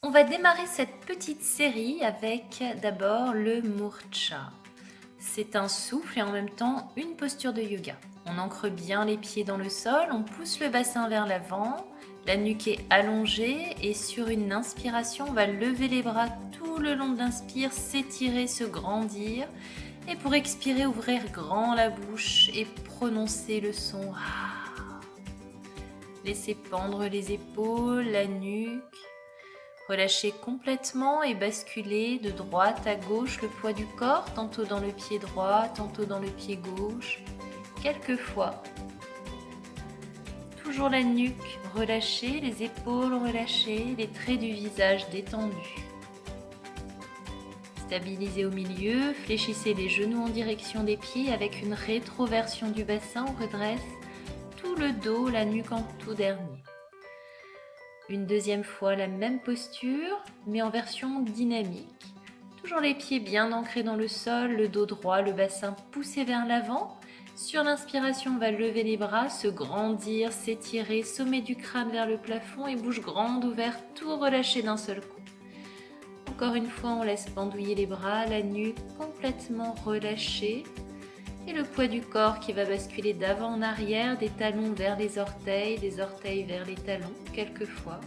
On va démarrer cette petite série avec d'abord le murcha. C'est un souffle et en même temps une posture de yoga. On ancre bien les pieds dans le sol, on pousse le bassin vers l'avant, la nuque est allongée et sur une inspiration, on va lever les bras tout le long de l'inspire, s'étirer, se grandir. Et pour expirer, ouvrir grand la bouche et prononcer le son. Laissez pendre les épaules, la nuque. Relâchez complètement et basculez de droite à gauche le poids du corps, tantôt dans le pied droit, tantôt dans le pied gauche, quelques fois. Toujours la nuque relâchée, les épaules relâchées, les traits du visage détendus. Stabilisez au milieu, fléchissez les genoux en direction des pieds avec une rétroversion du bassin, on redresse tout le dos, la nuque en tout dernier. Une deuxième fois la même posture, mais en version dynamique. Toujours les pieds bien ancrés dans le sol, le dos droit, le bassin poussé vers l'avant. Sur l'inspiration, on va lever les bras, se grandir, s'étirer, sommet du crâne vers le plafond et bouche grande ouverte, tout relâché d'un seul coup. Encore une fois, on laisse pendouiller les bras, la nuque complètement relâchée. Et le poids du corps qui va basculer d'avant en arrière, des talons vers les orteils, des orteils vers les talons, quelques fois.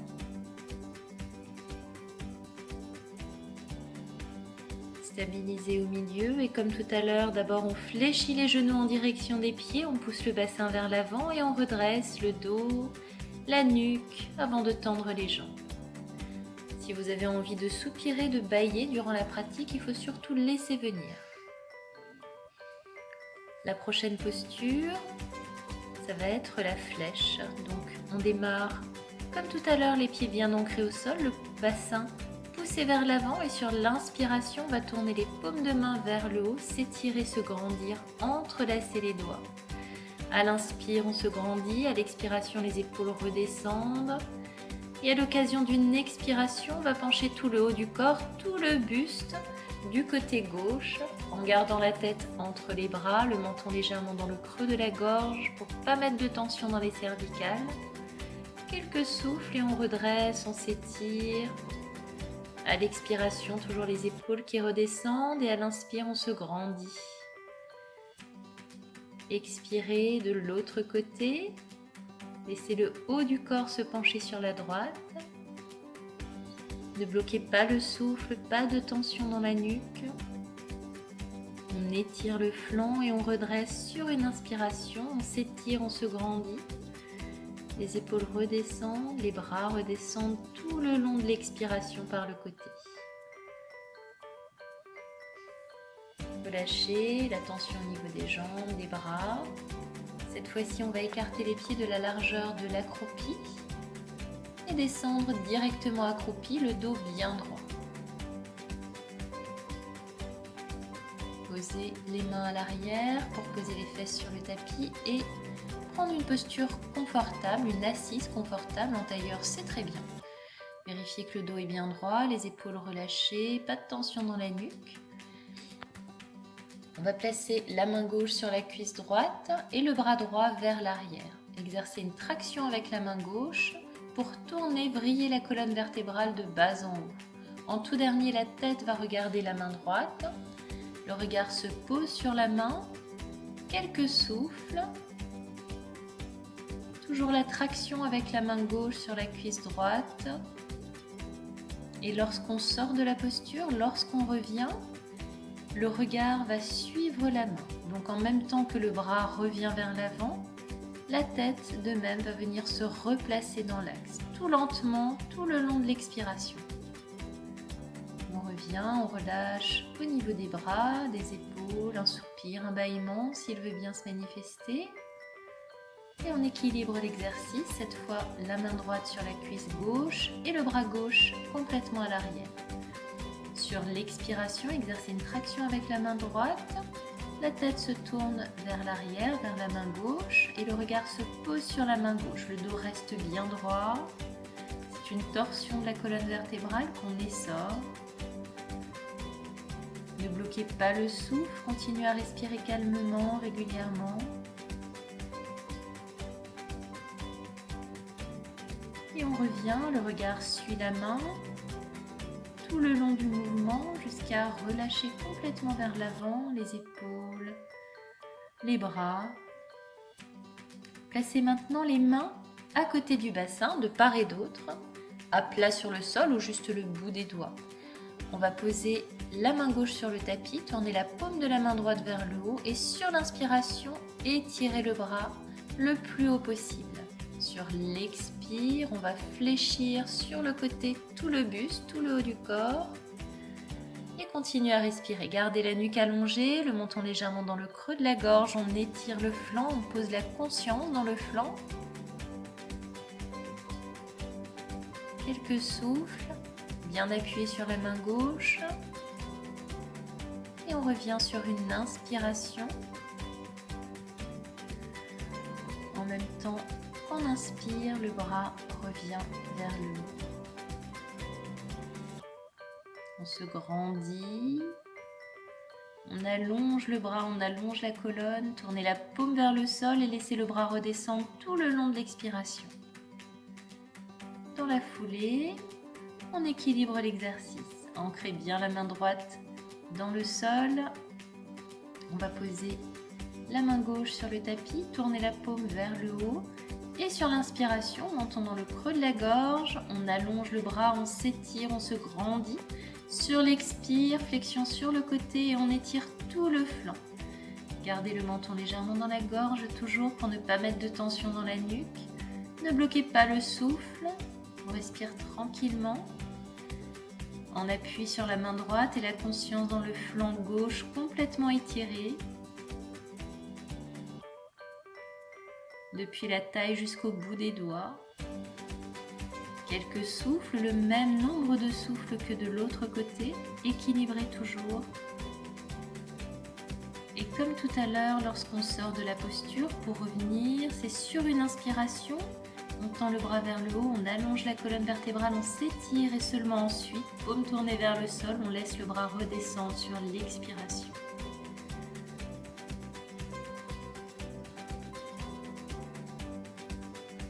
Stabilisez au milieu et comme tout à l'heure, d'abord on fléchit les genoux en direction des pieds, on pousse le bassin vers l'avant et on redresse le dos, la nuque avant de tendre les jambes. Si vous avez envie de soupirer, de bâiller durant la pratique, il faut surtout laisser venir. La prochaine posture, ça va être la flèche. Donc on démarre comme tout à l'heure, les pieds bien ancrés au sol, le bassin poussé vers l'avant et sur l'inspiration, on va tourner les paumes de main vers le haut, s'étirer, se grandir, entrelacer les doigts. À l'inspire, on se grandit, à l'expiration, les épaules redescendent. Et à l'occasion d'une expiration, on va pencher tout le haut du corps, tout le buste, du côté gauche, en gardant la tête entre les bras, le menton légèrement dans le creux de la gorge pour ne pas mettre de tension dans les cervicales. Quelques souffles et on redresse, on s'étire. À l'expiration, toujours les épaules qui redescendent et à l'inspire, on se grandit. Expirez de l'autre côté. Laissez le haut du corps se pencher sur la droite. Ne bloquez pas le souffle, pas de tension dans la nuque. On étire le flanc et on redresse sur une inspiration. On s'étire, on se grandit. Les épaules redescendent, les bras redescendent tout le long de l'expiration par le côté. Relâchez la tension au niveau des jambes, des bras. Cette fois-ci, on va écarter les pieds de la largeur de l'accroupi et descendre directement accroupi, le dos bien droit. Posez les mains à l'arrière pour poser les fesses sur le tapis et prendre une posture confortable, une assise confortable. En tailleur, c'est très bien. Vérifiez que le dos est bien droit, les épaules relâchées, pas de tension dans la nuque. On va placer la main gauche sur la cuisse droite et le bras droit vers l'arrière. Exercez une traction avec la main gauche pour tourner, vriller la colonne vertébrale de bas en haut. En tout dernier, la tête va regarder la main droite. Le regard se pose sur la main. Quelques souffles. Toujours la traction avec la main gauche sur la cuisse droite. Et lorsqu'on sort de la posture, lorsqu'on revient, le regard va suivre la main. Donc en même temps que le bras revient vers l'avant, la tête de même va venir se replacer dans l'axe, tout lentement, tout le long de l'expiration. On revient, on relâche au niveau des bras, des épaules, un soupir, un bâillement s'il veut bien se manifester. Et on équilibre l'exercice, cette fois la main droite sur la cuisse gauche et le bras gauche complètement à l'arrière. Sur l'expiration, exercez une traction avec la main droite. La tête se tourne vers l'arrière, vers la main gauche et le regard se pose sur la main gauche. Le dos reste bien droit. C'est une torsion de la colonne vertébrale qu'on essore. Ne bloquez pas le souffle, continuez à respirer calmement, régulièrement. Et on revient, le regard suit la main. tout le long du mouvement jusqu'à relâcher complètement vers l'avant les épaules, les bras. Placez maintenant les mains à côté du bassin, de part et d'autre, à plat sur le sol ou juste le bout des doigts. On va poser la main gauche sur le tapis, tourner la paume de la main droite vers le haut et sur l'inspiration, étirer le bras le plus haut possible. Sur l'expire, on va fléchir sur le côté tout le buste, tout le haut du corps et continuer à respirer. Gardez la nuque allongée, le menton légèrement dans le creux de la gorge, on étire le flanc, on pose la conscience dans le flanc. Quelques souffles, bien appuyés sur la main gauche. Et on revient sur une inspiration. En même temps qu'on inspire, le bras revient vers le haut. On se grandit. On allonge le bras, on allonge la colonne. Tournez la paume vers le sol et laissez le bras redescendre tout le long de l'expiration. Dans la foulée, on équilibre l'exercice. Ancrez bien la main droite dans le sol. On va poser la main gauche sur le tapis, tournez la paume vers le haut. Et sur l'inspiration, menton dans le creux de la gorge, on allonge le bras, on s'étire, on se grandit. Sur l'expire, flexion sur le côté et on étire tout le flanc. Gardez le menton légèrement dans la gorge, toujours pour ne pas mettre de tension dans la nuque. Ne bloquez pas le souffle, on respire tranquillement. On appuie sur la main droite et la conscience dans le flanc gauche complètement étiré. Depuis la taille jusqu'au bout des doigts. Quelques souffles, le même nombre de souffles que de l'autre côté, équilibrez toujours. Et comme tout à l'heure, lorsqu'on sort de la posture, pour revenir, c'est sur une inspiration, on tend le bras vers le haut, on allonge la colonne vertébrale, on s'étire et seulement ensuite, paume tournée vers le sol, on laisse le bras redescendre sur l'expiration.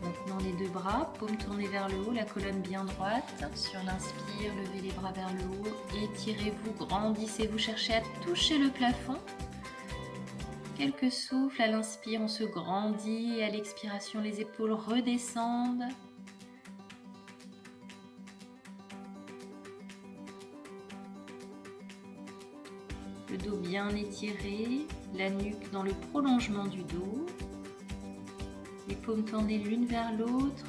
Maintenant les deux bras, paume tournée vers le haut, la colonne bien droite. Sur l'inspire, levez les bras vers le haut, étirez-vous, grandissez-vous, cherchez à toucher le plafond. Quelques souffles, à l'inspire on se grandit et à l'expiration les épaules redescendent. Le dos bien étiré, la nuque dans le prolongement du dos. Les paumes tournées l'une vers l'autre.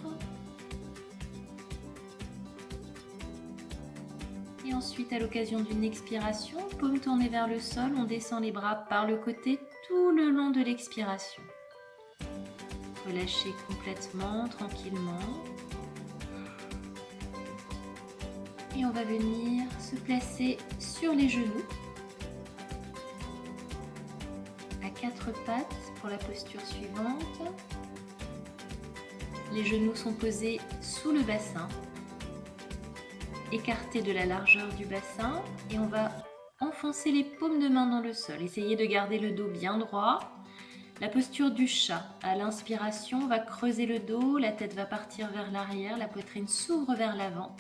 Et ensuite, à l'occasion d'une expiration, paume tournée vers le sol, on descend les bras par le côté tout le long de l'expiration. Relâchez complètement, tranquillement. Et on va venir se placer sur les genoux. À quatre pattes pour la posture suivante. Les genoux sont posés sous le bassin, écartés de la largeur du bassin et on va enfoncer les paumes de main dans le sol. Essayez de garder le dos bien droit. La posture du chat. À l'inspiration, on va creuser le dos, la tête va partir vers l'arrière, la poitrine s'ouvre vers l'avant.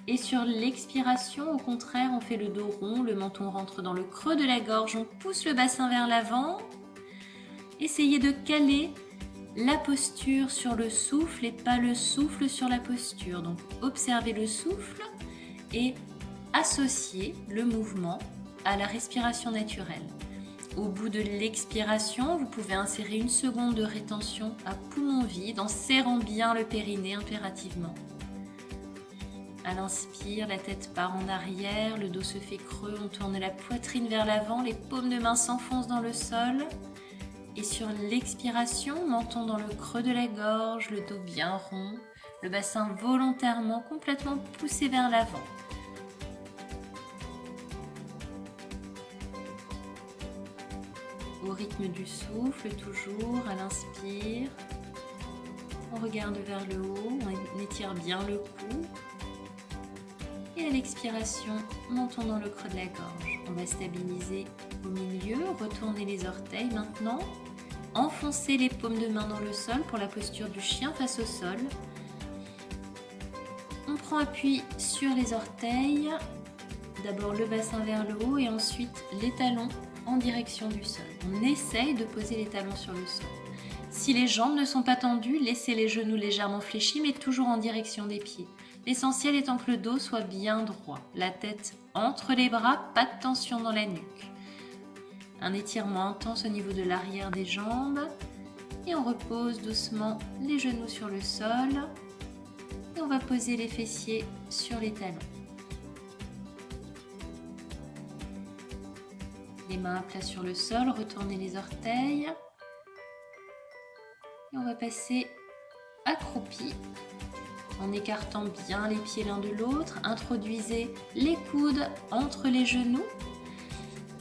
Et sur l'expiration, au contraire, on fait le dos rond, le menton rentre dans le creux de la gorge, on pousse le bassin vers l'avant. Essayez de caler la posture sur le souffle et pas le souffle sur la posture. Donc observez le souffle et associez le mouvement à la respiration naturelle. Au bout de l'expiration, vous pouvez insérer une seconde de rétention à poumon vide en serrant bien le périnée impérativement. À l'inspire, la tête part en arrière, le dos se fait creux, on tourne la poitrine vers l'avant, les paumes de main s'enfoncent dans le sol. Et sur l'expiration, menton dans le creux de la gorge, le dos bien rond, le bassin volontairement complètement poussé vers l'avant. Au rythme du souffle, toujours à l'inspire, on regarde vers le haut, on étire bien le cou. Et à l'expiration, menton dans le creux de la gorge. On va stabiliser au milieu, retourner les orteils maintenant. Enfoncez les paumes de main dans le sol pour la posture du chien face au sol. On prend appui sur les orteils d'abord le bassin vers le haut et ensuite les talons en direction du sol. On essaye de poser les talons sur le sol. Si les jambes ne sont pas tendues, laissez les genoux légèrement fléchis mais toujours en direction des pieds. L'essentiel étant que le dos soit bien droit, la tête entre les bras, pas de tension dans la nuque. Un étirement intense au niveau de l'arrière des jambes et on repose doucement les genoux sur le sol et on va poser les fessiers sur les talons. Les mains à plat sur le sol, retournez les orteils et on va passer accroupi en écartant bien les pieds l'un de l'autre. Introduisez les coudes entre les genoux.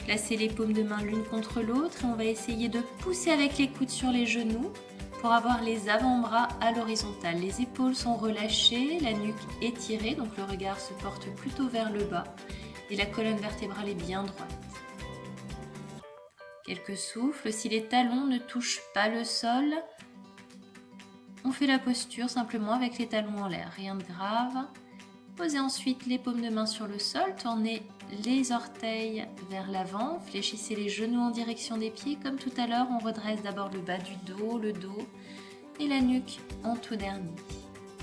Placez les paumes de main l'une contre l'autre et on va essayer de pousser avec les coudes sur les genoux pour avoir les avant-bras à l'horizontale. Les épaules sont relâchées, la nuque étirée, donc le regard se porte plutôt vers le bas et la colonne vertébrale est bien droite. Quelques souffles. Si les talons ne touchent pas le sol, on fait la posture simplement avec les talons en l'air, rien de grave. Posez ensuite les paumes de main sur le sol, tournez les orteils vers l'avant, fléchissez les genoux en direction des pieds. Comme tout à l'heure, on redresse d'abord le bas du dos, le dos et la nuque en tout dernier.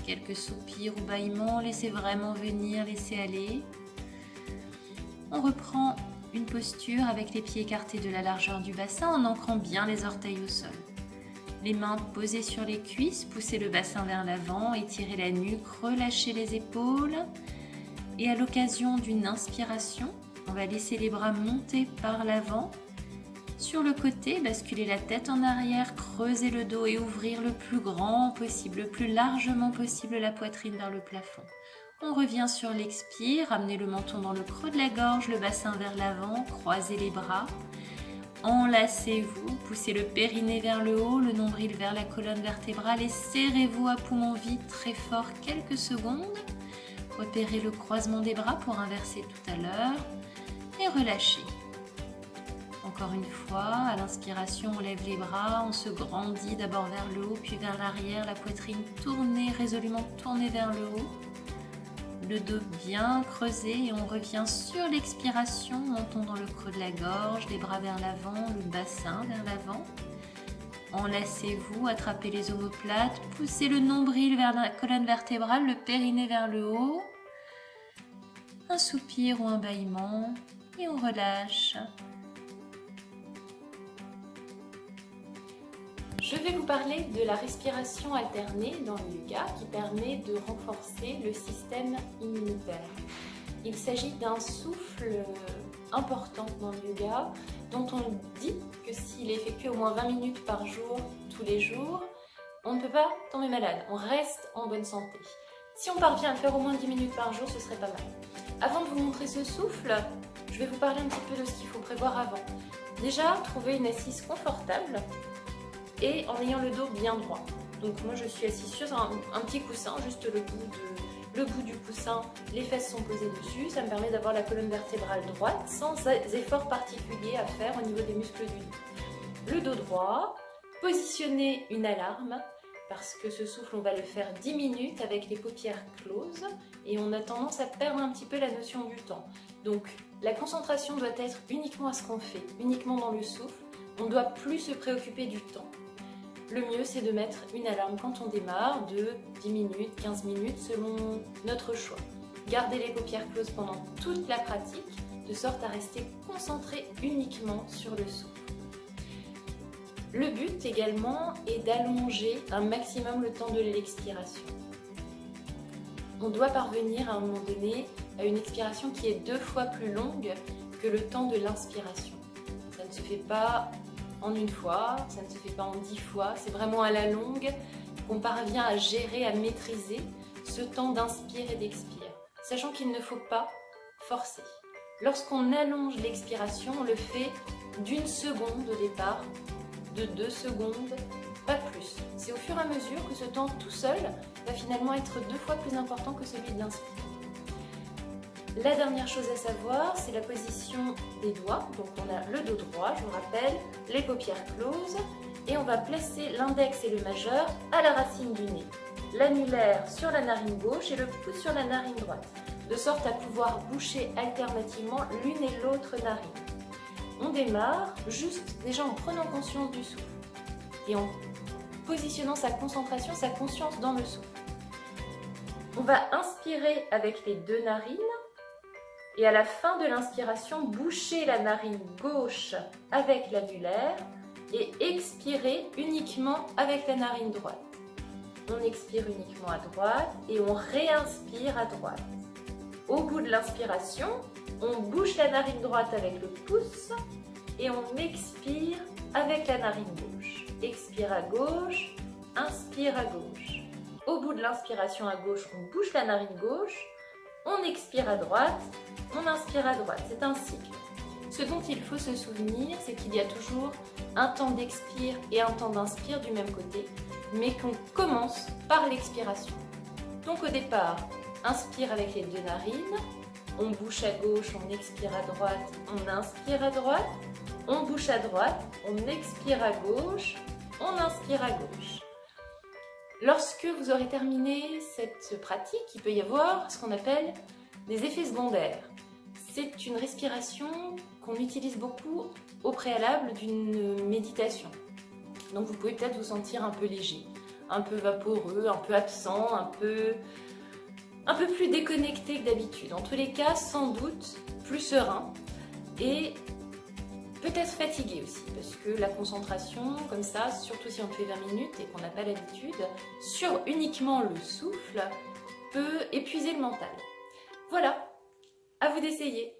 Quelques soupirs ou bâillements, laissez vraiment venir, laissez aller. On reprend une posture avec les pieds écartés de la largeur du bassin en ancrant bien les orteils au sol. Les mains posées sur les cuisses, poussez le bassin vers l'avant, étirez la nuque, relâchez les épaules. Et à l'occasion d'une inspiration, on va laisser les bras monter par l'avant. Sur le côté, basculer la tête en arrière, creuser le dos et ouvrir le plus grand possible, le plus largement possible la poitrine vers le plafond. On revient sur l'expire, ramenez le menton dans le creux de la gorge, le bassin vers l'avant, croisez les bras. Enlacez-vous, poussez le périnée vers le haut, le nombril vers la colonne vertébrale et serrez-vous à poumon vide très fort quelques secondes. Repérez le croisement des bras pour inverser tout à l'heure et relâchez. Encore une fois, à l'inspiration, on lève les bras, on se grandit d'abord vers le haut puis vers l'arrière, la poitrine tournée, résolument tournée vers le haut. Le dos bien creusé et on revient sur l'expiration, montons dans le creux de la gorge, les bras vers l'avant, le bassin vers l'avant. Enlacez-vous, attrapez les omoplates, poussez le nombril vers la colonne vertébrale, le périnée vers le haut. Un soupir ou un bâillement et on relâche. Je vais vous parler de la respiration alternée dans le yoga qui permet de renforcer le système immunitaire. Il s'agit d'un souffle important dans le yoga dont on dit que s'il est effectué au moins 20 minutes par jour, tous les jours, on ne peut pas tomber malade, on reste en bonne santé. Si on parvient à le faire au moins 10 minutes par jour, ce serait pas mal. Avant de vous montrer ce souffle, je vais vous parler un petit peu de ce qu'il faut prévoir avant. Déjà, trouver une assise confortable et en ayant le dos bien droit. Donc moi je suis assise sur un petit coussin, juste le bout du coussin, les fesses sont posées dessus, ça me permet d'avoir la colonne vertébrale droite sans effort particulier à faire au niveau des muscles du dos. Le dos droit, positionner une alarme, parce que ce souffle on va le faire 10 minutes avec les paupières closes et on a tendance à perdre un petit peu la notion du temps. Donc la concentration doit être uniquement à ce qu'on fait, uniquement dans le souffle, on ne doit plus se préoccuper du temps. Le mieux, c'est de mettre une alarme quand on démarre de 10 minutes, 15 minutes, selon notre choix. Gardez les paupières closes pendant toute la pratique, de sorte à rester concentré uniquement sur le souffle. Le but également est d'allonger un maximum le temps de l'expiration. On doit parvenir à un moment donné à une expiration qui est 2 fois plus longue que le temps de l'inspiration. Ça ne se fait pas en une fois, ça ne se fait pas en 10 fois, c'est vraiment à la longue qu'on parvient à gérer, à maîtriser ce temps d'inspire et d'expire, sachant qu'il ne faut pas forcer. Lorsqu'on allonge l'expiration, on le fait d'1 seconde au départ, de 2 secondes, pas plus. C'est au fur et à mesure que ce temps tout seul va finalement être 2 fois plus important que celui de l'inspire. La dernière chose à savoir, c'est la position des doigts. Donc on a le dos droit, je vous rappelle, les paupières closes et on va placer l'index et le majeur à la racine du nez. L'annulaire sur la narine gauche et le pouce sur la narine droite. de sorte à pouvoir boucher alternativement l'une et l'autre narine. On démarre juste déjà en prenant conscience du souffle et en positionnant sa concentration, sa conscience dans le souffle. On va inspirer avec les deux narines et à la fin de l'inspiration, boucher la narine gauche avec l'annulaire et expirer uniquement avec la narine droite. On expire uniquement à droite et on réinspire à droite. Au bout de l'inspiration, on bouche la narine droite avec le pouce et on expire avec la narine gauche. Expire à gauche, inspire à gauche. Au bout de l'inspiration à gauche, on bouche la narine gauche, on expire à droite, on inspire à droite. C'est un cycle. Ce dont il faut se souvenir, c'est qu'il y a toujours un temps d'expire et un temps d'inspire du même côté, mais qu'on commence par l'expiration. Donc au départ, inspire avec les deux narines, on bouche à gauche, on expire à droite, on inspire à droite, on bouche à droite, on expire à gauche, on inspire à gauche. Lorsque vous aurez terminé cette pratique, il peut y avoir ce qu'on appelle des effets secondaires. C'est une respiration qu'on utilise beaucoup au préalable d'une méditation. Donc vous pouvez peut-être vous sentir un peu léger, un peu vaporeux, un peu absent, un peu plus déconnecté que d'habitude. En tous les cas, sans doute plus serein et peut-être fatigué aussi, parce que la concentration, comme ça, surtout si on fait 20 minutes et qu'on n'a pas l'habitude, sur uniquement le souffle, peut épuiser le mental. Voilà, à vous d'essayer.